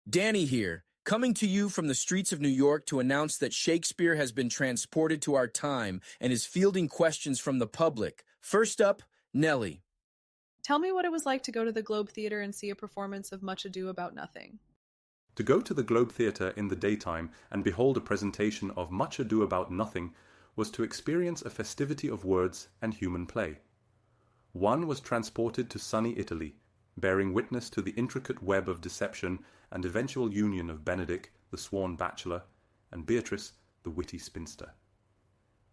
Danny here, coming to you from the streets of New York to announce that Shakespeare has been transported to our time and is fielding questions from the public. First up, Nellie. Tell me what it was like to go to the Globe Theatre and see a performance of Much Ado About Nothing. To go to the Globe Theatre in the daytime and behold a presentation of Much Ado About Nothing was to experience a festivity of words and human play. One was transported to sunny Italy, bearing witness to the intricate web of deception and eventual union of Benedick, the sworn bachelor, and Beatrice, the witty spinster.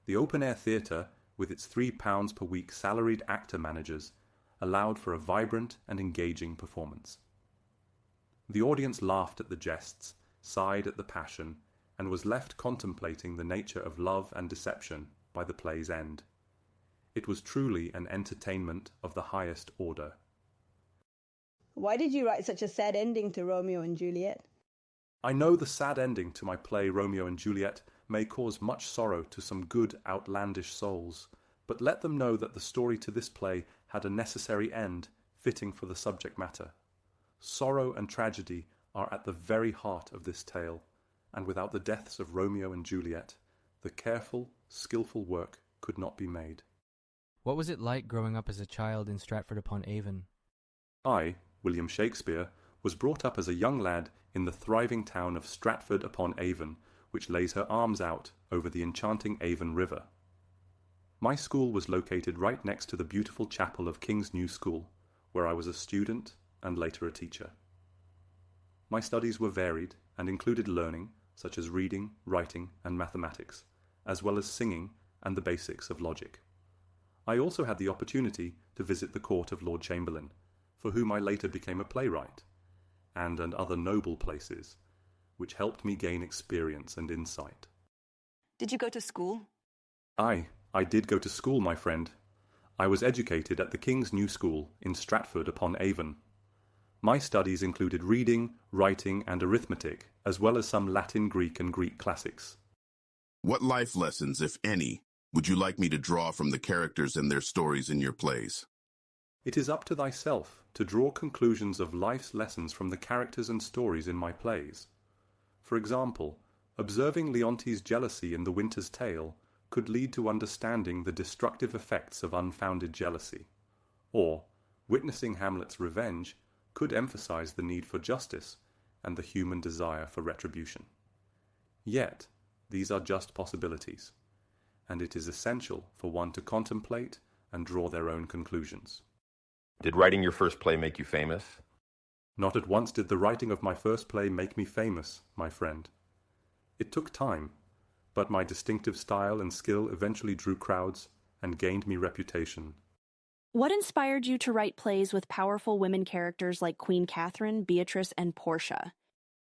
The open-air theatre, with its £3 per week salaried actor-managers, allowed for a vibrant and engaging performance. The audience laughed at the jests, sighed at the passion, and was left contemplating the nature of love and deception by the play's end. It was truly an entertainment of the highest order. Why did you write such a sad ending to Romeo and Juliet? I know the sad ending to my play Romeo and Juliet may cause much sorrow to some good, outlandish souls, but let them know that the story to this play had a necessary end, fitting for the subject matter. Sorrow and tragedy are at the very heart of this tale, and without the deaths of Romeo and Juliet, the careful, skillful work could not be made. What was it like growing up as a child in Stratford-upon-Avon? I, William Shakespeare, was brought up as a young lad in the thriving town of Stratford-upon-Avon, which lays her arms out over the enchanting Avon River. My school was located right next to the beautiful chapel of King's New School, where I was a student and later a teacher. My studies were varied and included learning, such as reading, writing, and mathematics, as well as singing and the basics of logic. I also had the opportunity to visit the court of Lord Chamberlain, for whom I later became a playwright, and other noble places, which helped me gain experience and insight. Did you go to school? I did go to school, my friend. I was educated at the King's New School in Stratford-upon-Avon. My studies included reading, writing, and arithmetic, as well as some Latin, Greek, and Greek classics. What life lessons, if any, would you like me to draw from the characters and their stories in your plays? It is up to thyself to draw conclusions of life's lessons from the characters and stories in my plays. For example, observing Leontes' jealousy in The Winter's Tale could lead to understanding the destructive effects of unfounded jealousy, or witnessing Hamlet's revenge could emphasize the need for justice and the human desire for retribution. Yet, these are just possibilities, and it is essential for one to contemplate and draw their own conclusions. Did writing your first play make you famous? Not at once did the writing of my first play make me famous, my friend. It took time, but my distinctive style and skill eventually drew crowds and gained me reputation. What inspired you to write plays with powerful women characters like Queen Catherine, Beatrice, and Portia?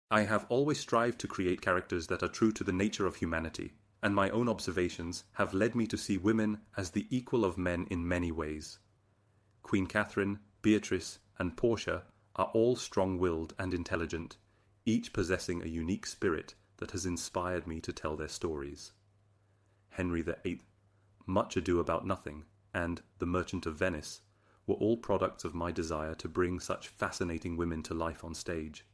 I have always strived to create characters that are true to the nature of humanity, and my own observations have led me to see women as the equal of men in many ways. Queen Catherine, Beatrice, and Portia are all strong-willed and intelligent, each possessing a unique spirit that has inspired me to tell their stories. Henry VIII, Much Ado About Nothing, and The Merchant of Venice were all products of my desire to bring such fascinating women to life on stage.